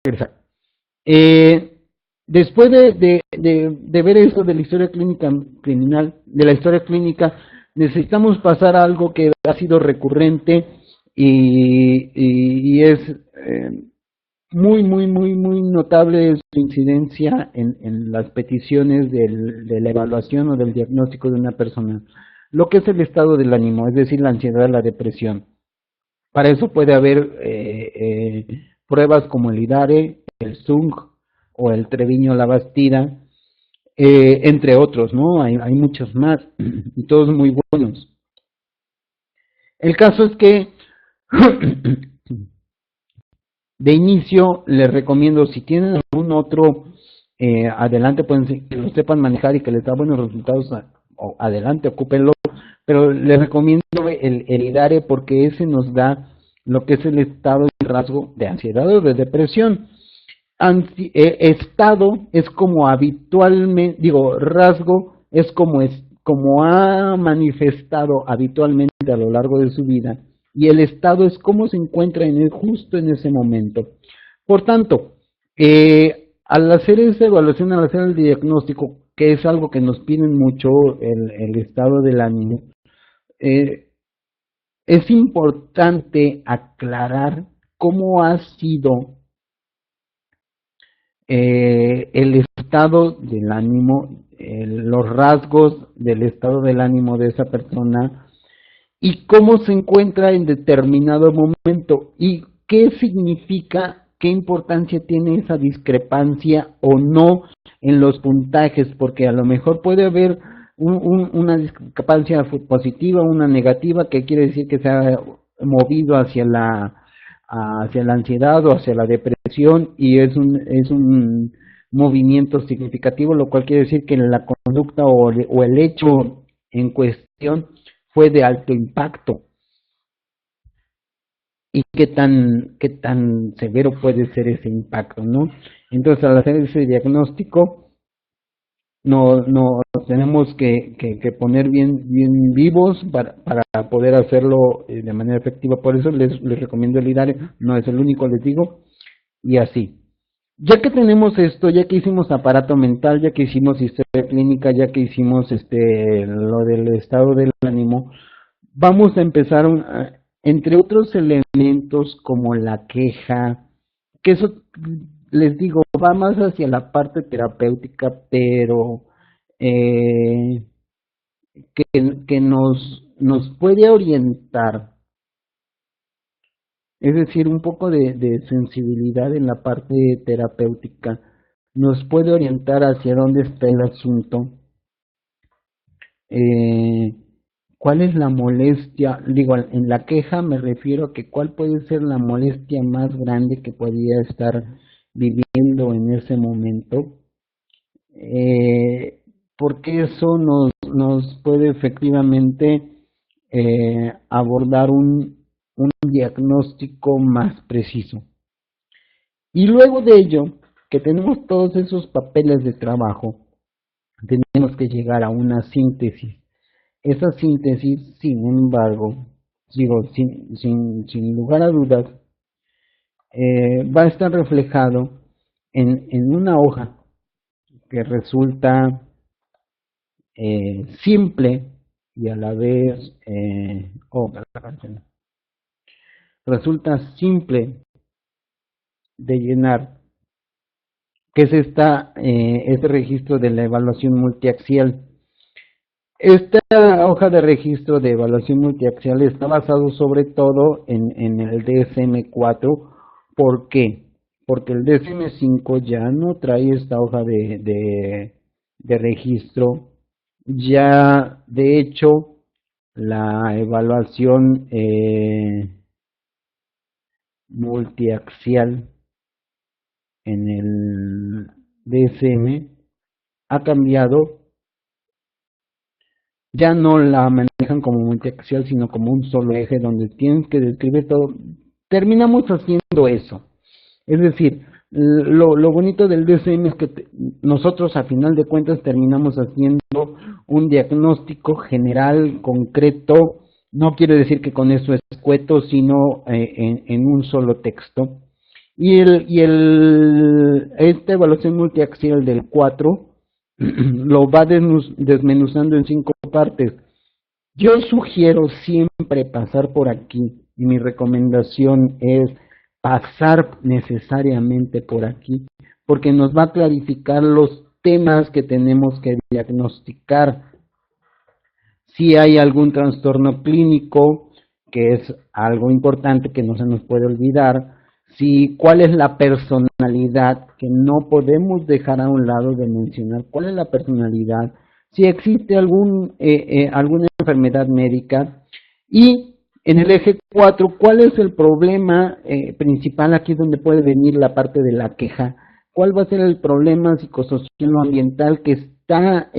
regresar. Después de ver eso de la historia clínica criminal, de la historia clínica, necesitamos pasar a algo que ha sido recurrente y es muy notable su incidencia en las peticiones de la evaluación o del diagnóstico de una persona, lo que es el estado del ánimo, es decir, la ansiedad, la depresión. Para eso puede haber pruebas como el IDARE, el ZUNG o el Treviño-La-Bastida, entre otros, ¿no? Hay muchos más y todos muy buenos. El caso es que de inicio les recomiendo, si tienen algún otro, adelante, pueden que lo sepan manejar y que les da buenos resultados, adelante, ocúpenlo, pero les recomiendo el IDARE porque ese nos da lo que es el estado y rasgo de ansiedad o de depresión. Estado es como habitualmente, digo, rasgo es como ha manifestado habitualmente a lo largo de su vida, y el estado es cómo se encuentra justo en ese momento. Por tanto, al hacer esa evaluación, al hacer el diagnóstico, que es algo que nos piden mucho, el estado del ánimo, es importante aclarar cómo ha sido el estado del ánimo, los rasgos del estado del ánimo de esa persona y cómo se encuentra en determinado momento y qué significa, qué importancia tiene esa discrepancia o no en los puntajes, porque a lo mejor puede haber una discrepancia positiva, una negativa, que quiere decir que se ha movido hacia la ansiedad o hacia la depresión y es un movimiento significativo, lo cual quiere decir que la conducta o el hecho en cuestión fue de alto impacto. ¿Y qué tan severo puede ser ese impacto, no? Entonces, al hacer ese diagnóstico, nos tenemos que poner bien vivos para poder hacerlo de manera efectiva. Por eso les recomiendo el IDARE, no es el único, les digo, y así. Ya que tenemos esto, ya que hicimos aparato mental, ya que hicimos historia clínica, ya que hicimos lo del estado del ánimo, vamos a empezar, entre otros elementos como la queja, que eso, les digo, va más hacia la parte terapéutica, pero que nos puede orientar, es decir, un poco de sensibilidad en la parte terapéutica, nos puede orientar hacia dónde está el asunto. ¿Cuál es la molestia? Digo, en la queja me refiero a que cuál puede ser la molestia más grande que podría estar viviendo en ese momento, porque eso nos puede efectivamente abordar un diagnóstico más preciso. Y luego de ello, que tenemos todos esos papeles de trabajo, tenemos que llegar a una síntesis. Esa síntesis, sin embargo, digo, sin lugar a dudas, va a estar reflejado en una hoja que resulta simple y a la vez, resulta simple de llenar, que es este registro de la evaluación multiaxial. Esta hoja de registro de evaluación multiaxial está basado sobre todo en el DSM-4. ¿Por qué? Porque el DSM-5 ya no trae esta hoja de registro. Ya, de hecho, la evaluación multiaxial en el DSM ha cambiado. Ya no la manejan como multiaxial, sino como un solo eje donde tienes que describir todo. Terminamos haciendo eso. Es decir, lo bonito del DSM es que nosotros a final de cuentas terminamos haciendo un diagnóstico general, concreto. No quiere decir que con eso es escueto, sino en un solo texto. Esta evaluación multiaxial del 4 lo va desmenuzando en 5 partes. Yo sugiero siempre pasar por aquí, y mi recomendación es pasar necesariamente por aquí, porque nos va a clarificar los temas que tenemos que diagnosticar. Si hay algún trastorno clínico, que es algo importante que no se nos puede olvidar, si cuál es la personalidad, que no podemos dejar a un lado de mencionar cuál es la personalidad, si existe alguna enfermedad médica, y en el eje 4, ¿cuál es el problema principal? Aquí es donde puede venir la parte de la queja. ¿Cuál va a ser el problema psicosocial o ambiental que está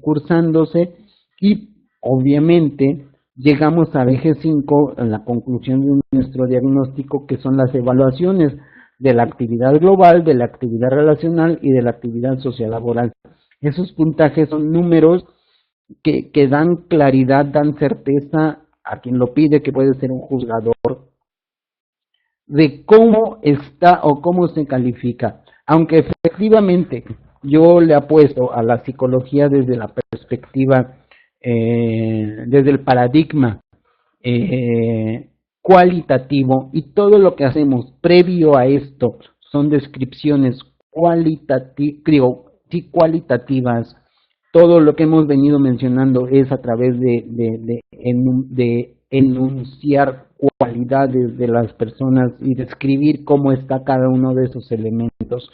cursándose? Y obviamente llegamos al eje 5, a la conclusión de nuestro diagnóstico, que son las evaluaciones de la actividad global, de la actividad relacional y de la actividad sociolaboral. Esos puntajes son números que dan claridad, dan certeza a quien lo pide, que puede ser un juzgador, de cómo está o cómo se califica. Aunque efectivamente yo le apuesto a la psicología desde la perspectiva, desde el paradigma cualitativo, y todo lo que hacemos previo a esto son descripciones cualitativas. Todo lo que hemos venido mencionando es a través de enunciar cualidades de las personas y describir cómo está cada uno de esos elementos.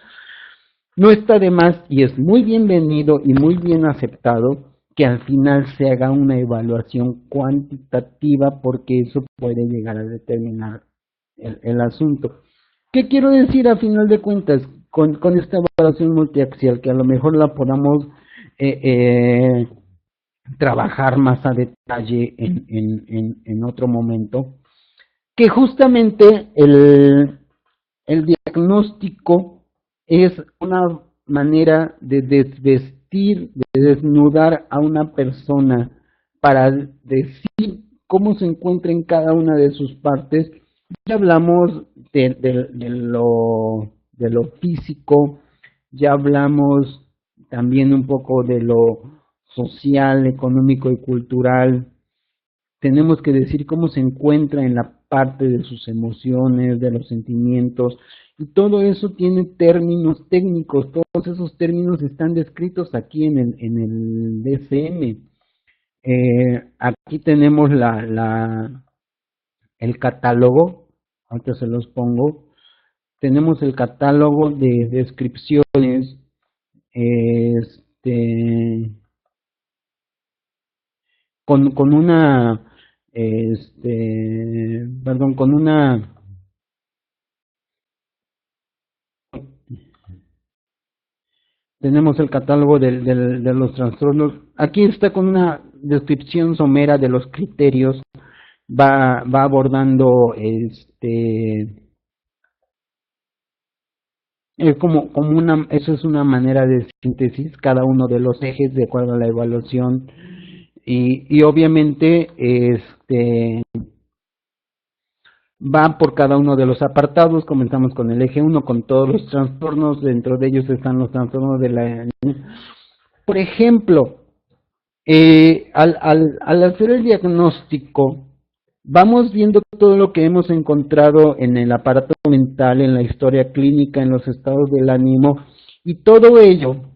No está de más, y es muy bienvenido y muy bien aceptado, que al final se haga una evaluación cuantitativa, porque eso puede llegar a determinar el asunto. ¿Qué quiero decir a final de cuentas con esta evaluación multiaxial? Que a lo mejor la podamos trabajar más a detalle en otro momento, que justamente el diagnóstico es una manera de desvestir, de desnudar a una persona para decir cómo se encuentra en cada una de sus partes. Ya hablamos de lo físico, ya hablamos también un poco de lo social, económico y cultural. Tenemos que decir cómo se encuentra en la parte de sus emociones, de los sentimientos, y todo eso tiene términos técnicos. Todos esos términos están descritos aquí en el DSM. Aquí tenemos el catálogo, ahorita se los pongo. Tenemos el catálogo de descripciones, con una, perdón, con una, tenemos el catálogo de los trastornos. Aquí está con una descripción somera de los criterios. Va abordando es como eso es una manera de síntesis, cada uno de los ejes de acuerdo a la evaluación, y obviamente va por cada uno de los apartados. Comenzamos con el eje 1, con todos los trastornos. Dentro de ellos están los trastornos de la... Por ejemplo, al hacer el diagnóstico, vamos viendo todo lo que hemos encontrado en el aparato mental, en la historia clínica, en los estados del ánimo, y todo ello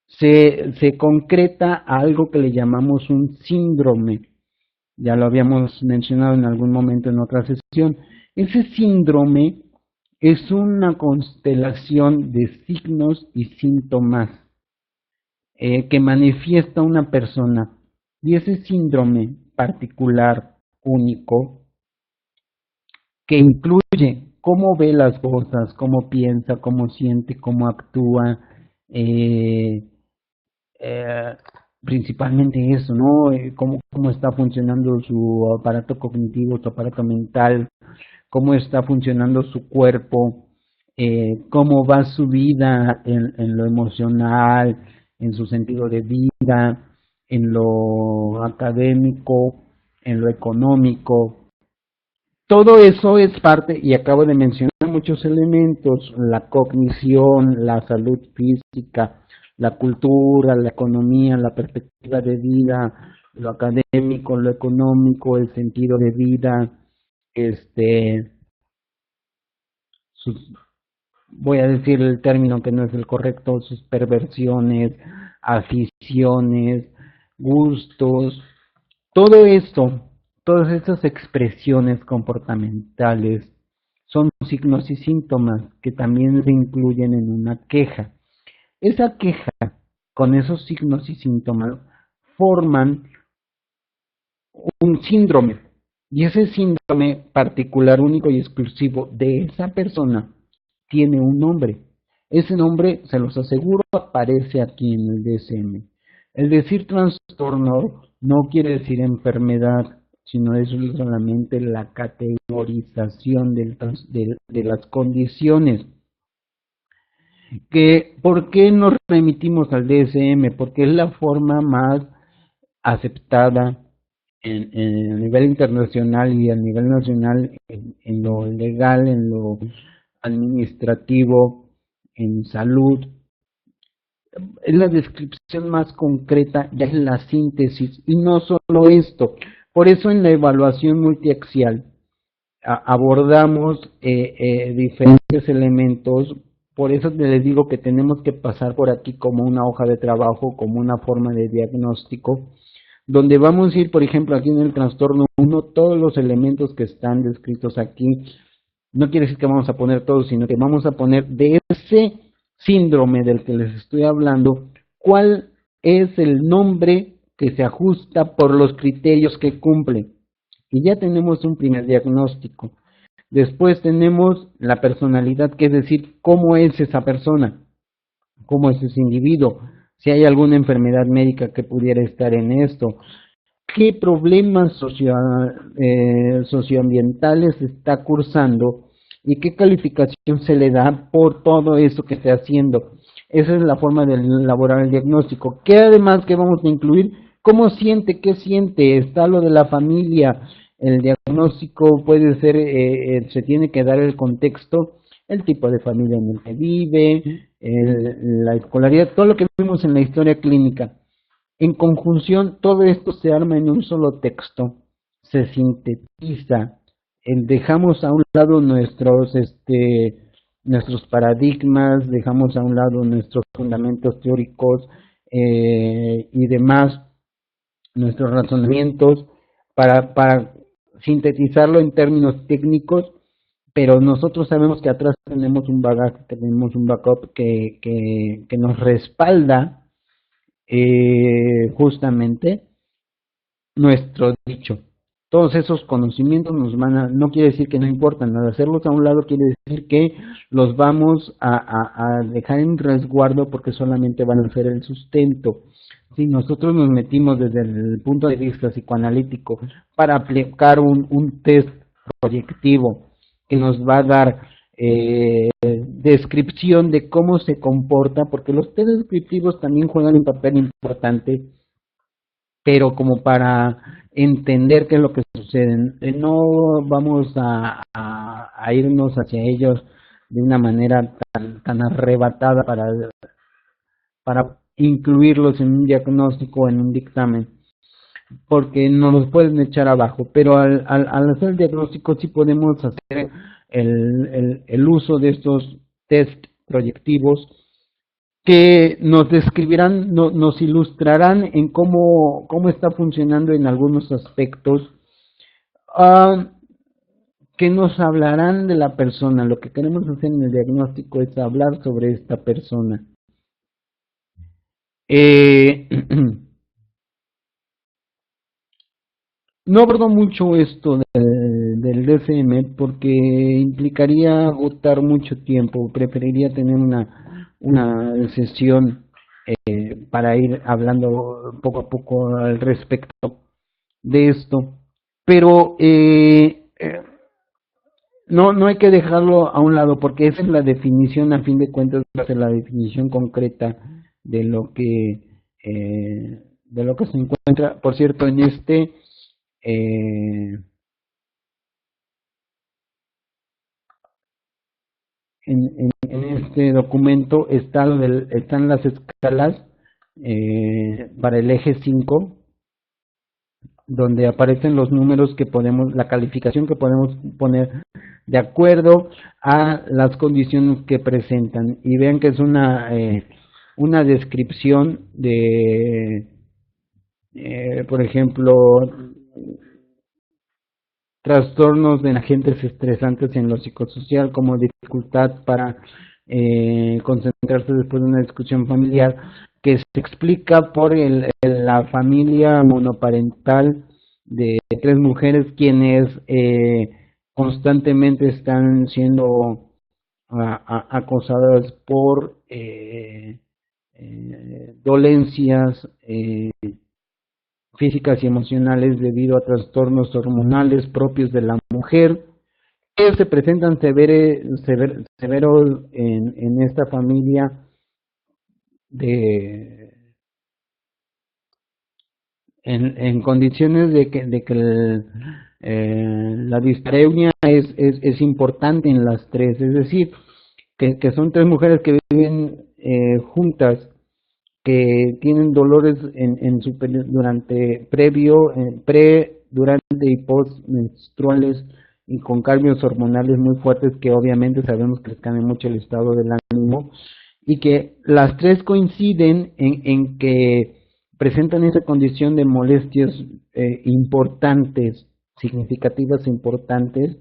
se concreta a algo que le llamamos un síndrome. Ya lo habíamos mencionado en algún momento en otra sesión. Ese síndrome es una constelación de signos y síntomas que manifiesta una persona, y ese síndrome particular, único, que incluye cómo ve las cosas, cómo piensa, cómo siente, cómo actúa, principalmente eso, ¿no? Cómo está funcionando su aparato cognitivo, su aparato mental, cómo está funcionando su cuerpo, cómo va su vida en lo emocional, en su sentido de vida, en lo académico, en lo económico. todo eso es parte, y acabo de mencionar muchos elementos: la cognición, la salud física, la cultura, la economía, la perspectiva de vida, lo académico, lo económico, el sentido de vida, este, sus, voy a decir el término que no es el correcto, sus perversiones, aficiones, gustos, todo esto, todas estas expresiones comportamentales son signos y síntomas que también se incluyen en una queja. Esa queja, con esos signos y síntomas, forman un síndrome. Y ese síndrome particular, único y exclusivo de esa persona, tiene un nombre. Ese nombre, se los aseguro, aparece aquí en el DSM. El decir trastorno no quiere decir enfermedad, sino es solamente la categorización de las condiciones. ¿Por qué nos remitimos al DSM? Porque es la forma más aceptada a nivel internacional y a nivel nacional, en lo legal, en lo administrativo, en salud. Es la descripción más concreta, ya es la síntesis, y no solo esto. Por eso en la evaluación multiaxial abordamos diferentes elementos. Por eso les digo que tenemos que pasar por aquí como una hoja de trabajo, como una forma de diagnóstico, donde vamos a ir, por ejemplo, aquí en el trastorno 1, todos los elementos que están descritos aquí. No quiere decir que vamos a poner todos, sino que vamos a poner de ese síndrome del que les estoy hablando, cuál es el nombre que se ajusta por los criterios que cumple. Y ya tenemos un primer diagnóstico. Después tenemos la personalidad, que es decir, cómo es esa persona, cómo es ese individuo, si hay alguna enfermedad médica que pudiera estar en esto, qué problemas socioambientales está cursando y qué calificación se le da por todo eso que esté haciendo. Esa es la forma de elaborar el diagnóstico. ¿Qué además que vamos a incluir? ¿Cómo siente? ¿Qué siente? Está lo de la familia. El diagnóstico puede ser, se tiene que dar el contexto, el tipo de familia en el que vive, la escolaridad, todo lo que vimos en la historia clínica. En conjunción, todo esto se arma en un solo texto, se sintetiza, dejamos a un lado nuestros paradigmas, dejamos a un lado nuestros fundamentos teóricos y demás, nuestros razonamientos, para sintetizarlo en términos técnicos, pero nosotros sabemos que atrás tenemos un bagaje, tenemos un backup que nos respalda justamente nuestro dicho. Todos esos conocimientos no quiere decir que no importan, al hacerlos a un lado quiere decir que los vamos a dejar en resguardo, porque solamente van a ser el sustento. Si nosotros nos metimos desde el punto de vista psicoanalítico para aplicar un test proyectivo que nos va a dar descripción de cómo se comporta, porque los test descriptivos también juegan un papel importante, pero como para entender qué es lo que sucede. No vamos a irnos hacia ellos de una manera tan arrebatada para incluirlos en un diagnóstico o en un dictamen, porque nos los pueden echar abajo. Pero al hacer el diagnóstico sí podemos hacer el uso de estos test proyectivos, que nos describirán, nos ilustrarán en cómo está funcionando en algunos aspectos, ah, que nos hablarán de la persona. Lo que queremos hacer en el diagnóstico es hablar sobre esta persona. Eh, no abordo mucho esto del DSM porque implicaría agotar mucho tiempo. Preferiría tener una sesión para ir hablando poco a poco al respecto de esto. Pero no hay que dejarlo a un lado, porque esa es la definición, a fin de cuentas, va a ser la definición concreta de de lo que se encuentra. Por cierto, en este en este documento está están las escalas para el eje 5, donde aparecen los números que podemos, la calificación que podemos poner de acuerdo a las condiciones que presentan. Y vean que es una descripción de, por ejemplo, trastornos de agentes estresantes en lo psicosocial, como dificultad para concentrarse después de una discusión familiar, que se explica por la familia monoparental de 3 mujeres quienes constantemente están siendo acosadas por dolencias físicas y emocionales debido a trastornos hormonales propios de la mujer, que se presentan severos en esta familia en condiciones de que la dispareunia es importante en las 3, es decir, que son 3 mujeres que viven juntas, que tienen dolores en su durante durante y post menstruales, y con cambios hormonales muy fuertes que obviamente sabemos que les cambia mucho el estado del ánimo, y que las 3 coinciden en que presentan esa condición de molestias importantes, significativas e importantes,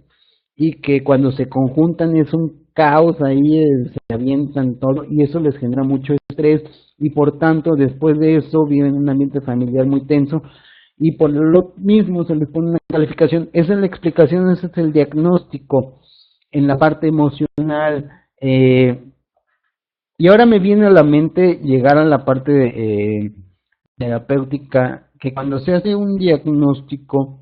y que cuando se conjuntan es un caos ahí, se avientan todo, y eso les genera mucho estrés, y por tanto después de eso viven en un ambiente familiar muy tenso, y por lo mismo se les pone una calificación. Esa es la explicación, ese es el diagnóstico en la parte emocional. Y ahora me viene a la mente llegar a la parte terapéutica, que cuando se hace un diagnóstico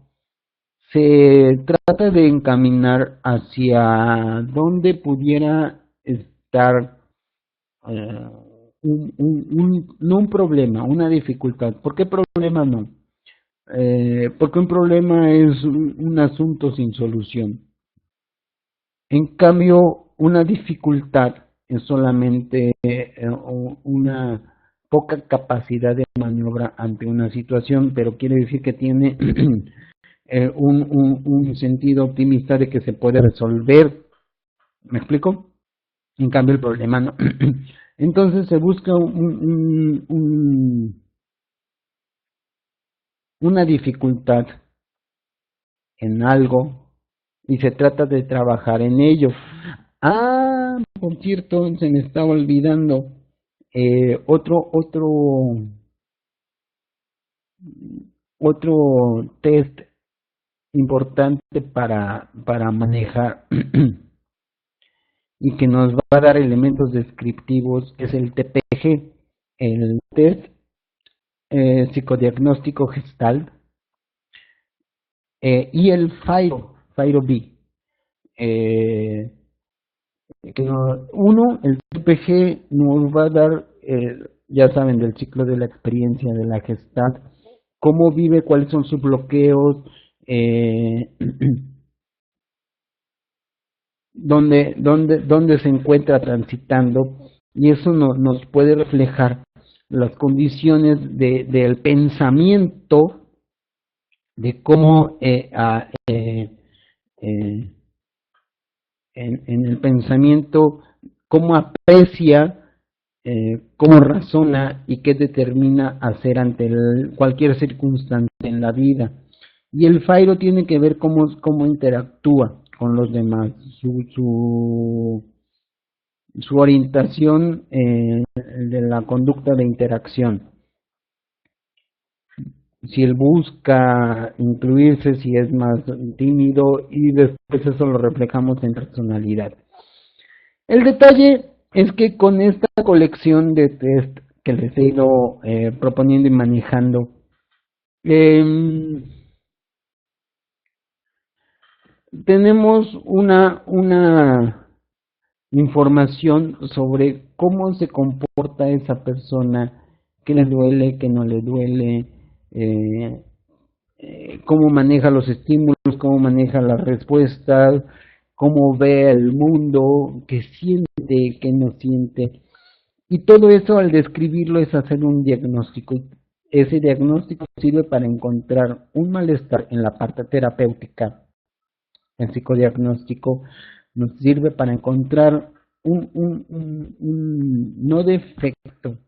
se trata de encaminar hacia dónde pudiera estar eh, no un problema, una dificultad. ¿Por qué problema no? Porque un problema es un asunto sin solución. En cambio, una dificultad es solamente una poca capacidad de maniobra ante una situación, pero quiere decir que tiene un sentido optimista de que se puede resolver. ¿Me explico? En cambio, el problema no. Entonces se busca una dificultad en algo y se trata de trabajar en ello. Ah, por cierto, se me estaba olvidando otro test importante para manejar y que nos va a dar elementos descriptivos, es el TPG, el test psicodiagnóstico Gestalt, y el FIRO B. El TPG nos va a dar, ya saben, del ciclo de la experiencia de la Gestalt, cómo vive, cuáles son sus bloqueos, dónde se encuentra transitando, y eso nos puede reflejar las condiciones del pensamiento, de cómo en el pensamiento, cómo aprecia, cómo razona y qué determina hacer ante cualquier circunstancia en la vida. Y el FIRO tiene que ver cómo interactúa con los demás, su orientación de la conducta de interacción. Si él busca incluirse, si es más tímido, y después eso lo reflejamos en personalidad. El detalle es que con esta colección de test que les he ido proponiendo y manejando, tenemos una información sobre cómo se comporta esa persona, qué le duele, qué no le duele, cómo maneja los estímulos, cómo maneja las respuestas, cómo ve el mundo, qué siente, qué no siente. Y todo eso al describirlo es hacer un diagnóstico. Ese diagnóstico sirve para encontrar un malestar en la parte terapéutica. El psicodiagnóstico nos sirve para encontrar no defecto,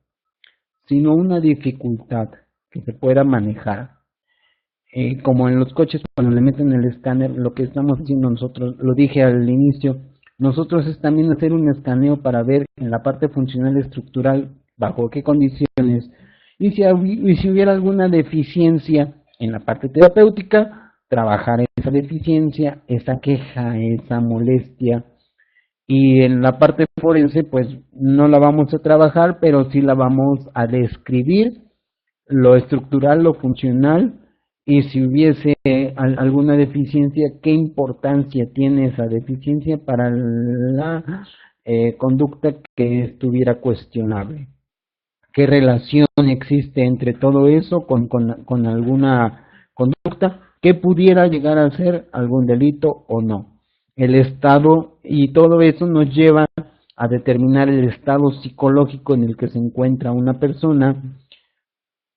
sino una dificultad que se pueda manejar. Como en los coches, cuando le meten el escáner, lo que estamos haciendo nosotros, lo dije al inicio, nosotros es también hacer un escaneo para ver en la parte funcional estructural bajo qué condiciones, y si hubiera alguna deficiencia en la parte terapéutica, trabajar esa deficiencia, esa queja, esa molestia. Y en la parte forense, pues no la vamos a trabajar, pero sí la vamos a describir, lo estructural, lo funcional, y si hubiese alguna deficiencia, qué importancia tiene esa deficiencia para la conducta que estuviera cuestionable. ¿Qué relación existe entre todo eso con alguna conducta que pudiera llegar a ser algún delito o no? El estado, y todo eso nos lleva a determinar el estado psicológico en el que se encuentra una persona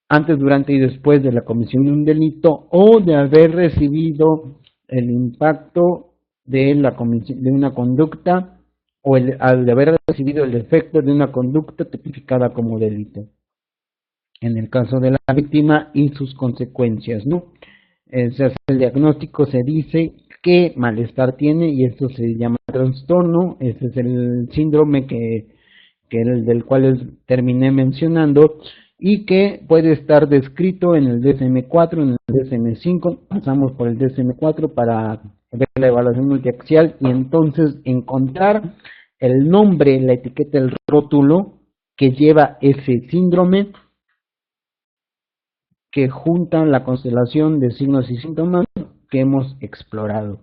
antes, durante y después de la comisión de un delito o de haber recibido el impacto de la comisión de una conducta o al de haber recibido el efecto de una conducta tipificada como delito. En el caso de la víctima y sus consecuencias, ¿no? Se hace el diagnóstico, se dice qué malestar tiene y esto se llama trastorno. Ese es el síndrome del cual terminé mencionando y que puede estar descrito en el DSM-4, en el DSM-5. Pasamos por el DSM-4 para ver la evaluación multiaxial y entonces encontrar el nombre, la etiqueta, el rótulo que lleva ese síndrome, que juntan la constelación de signos y síntomas que hemos explorado.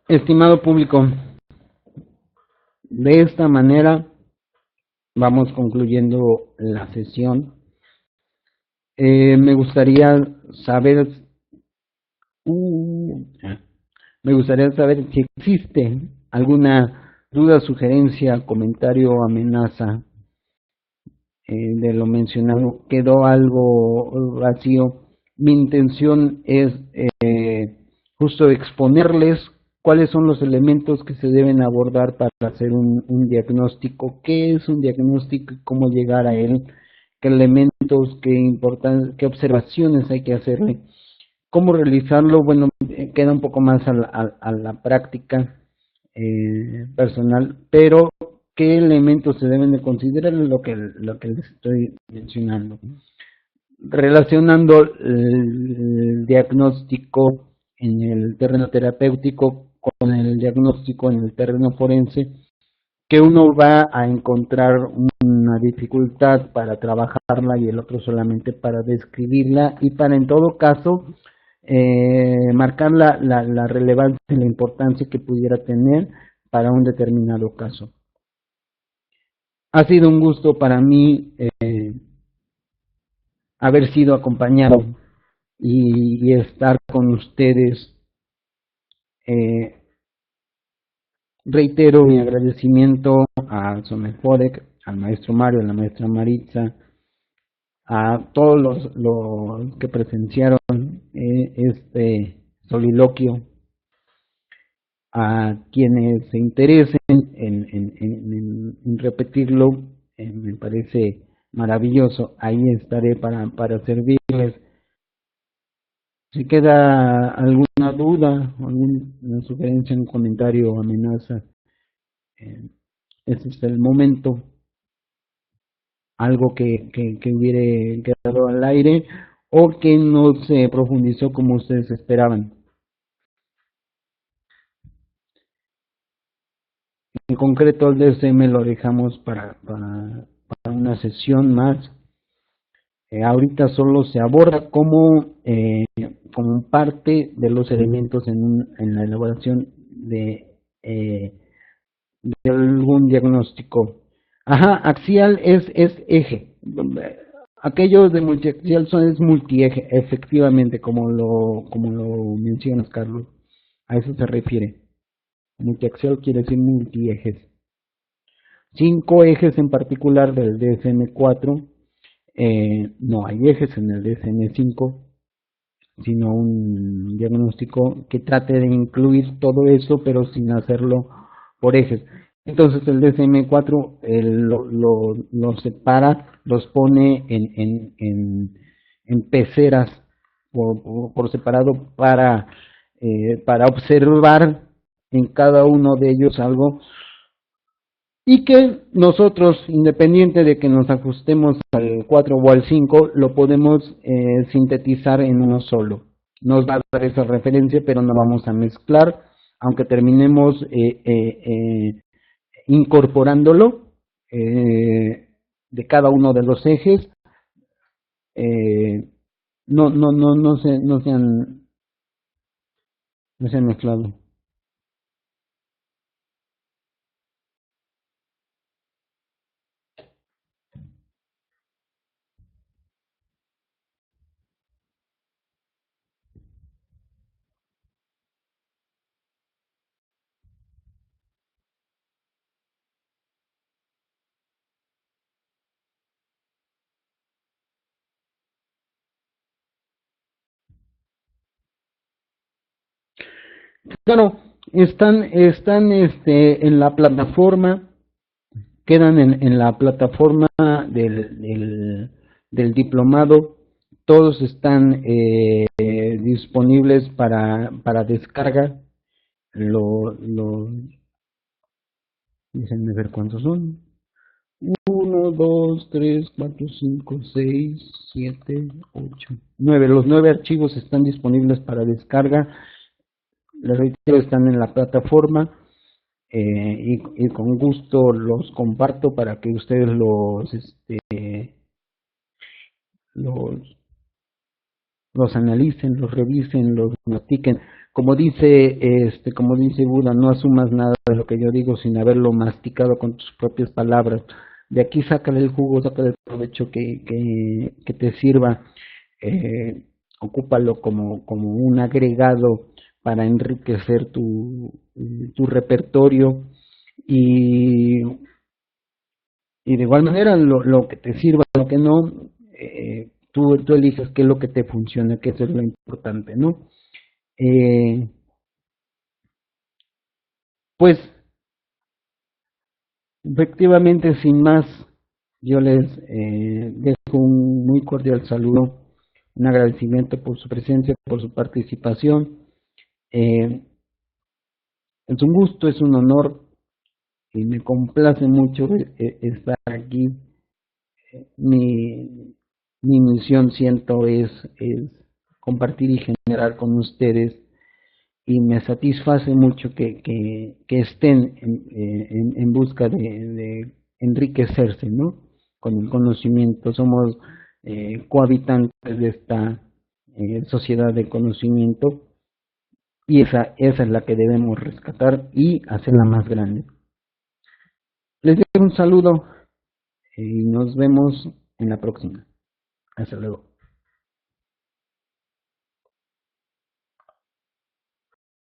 Estimado público, de esta manera vamos concluyendo la sesión. Me gustaría saber si existe alguna duda, sugerencia, comentario, amenaza de lo mencionado. Quedó algo vacío. Mi intención es justo exponerles cuáles son los elementos que se deben abordar para hacer un diagnóstico, qué es un diagnóstico y cómo llegar a él, qué elementos, qué observaciones hay que hacerle. ¿Cómo realizarlo? Bueno, queda un poco más a la práctica personal, pero ¿qué elementos se deben de considerar? Lo que les estoy mencionando. Relacionando el diagnóstico en el terreno terapéutico con el diagnóstico en el terreno forense, que uno va a encontrar una dificultad para trabajarla y el otro solamente para describirla y para en todo caso marcar la relevancia y la importancia que pudiera tener para un determinado caso. Ha sido un gusto para mí haber sido acompañado y estar con ustedes. Reitero mi agradecimiento a Somefodec, al maestro Mario, a la maestra Maritza, a todos los que presenciaron este soliloquio, a quienes se interesen en repetirlo, me parece maravilloso. Ahí estaré para servirles. Si queda alguna duda, alguna sugerencia, un comentario o amenaza, ese es el momento. Algo que hubiera quedado al aire o que no se profundizó como ustedes esperaban. En concreto, el DSM lo dejamos para una sesión más. Ahorita solo se aborda como parte de los elementos en la elaboración de eh, de algún diagnóstico. Ajá, axial es eje. Aquello de multiaxial es multieje, efectivamente, como lo mencionas, Carlos. A eso se refiere. Multiaxial quiere decir multiejes. 5 ejes en particular del DSM-4. No hay ejes en el DSM-5, sino un diagnóstico que trate de incluir todo eso, pero sin hacerlo por ejes. Entonces el DSM-4 lo separa, los pone en peceras por separado para observar en cada uno de ellos algo, y que nosotros, independiente de que nos ajustemos al 4 o al 5, lo podemos sintetizar en uno solo. Nos va a dar esa referencia, pero no vamos a mezclar, aunque terminemos incorporándolo de cada uno de los ejes. No se han mezclado. Claro, están en la plataforma, quedan en la plataforma del diplomado. Todos están disponibles para descarga. Déjenme ver cuántos son. 1, 2, 3, 4, 5, 6, 7, 8, 9. Los 9 archivos están disponibles para descarga. Les reitero, están en la plataforma. Y con gusto los comparto para que ustedes los, los analicen, los revisen, los mastiquen. Como dice Buda, no asumas nada de lo que yo digo sin haberlo masticado con tus propias palabras. De aquí sácale el jugo, sácale el provecho que te sirva. Ocúpalo como un agregado para enriquecer tu repertorio, y de igual manera lo que te sirva, lo que no, tú eliges qué es lo que te funciona, que eso es lo importante, ¿no? Eh, pues efectivamente, sin más, yo les dejo un muy cordial saludo, un agradecimiento por su presencia, por su participación. Eh, es un gusto, es un honor, y me complace mucho estar aquí. Mi, mi misión, siento, es compartir y generar con ustedes, y me satisface mucho que estén en busca de enriquecerse, ¿no? Con el conocimiento. Somos cohabitantes de esta sociedad de conocimiento, y esa es la que debemos rescatar y hacerla más grande. Les doy un saludo y nos vemos en la próxima. Hasta luego.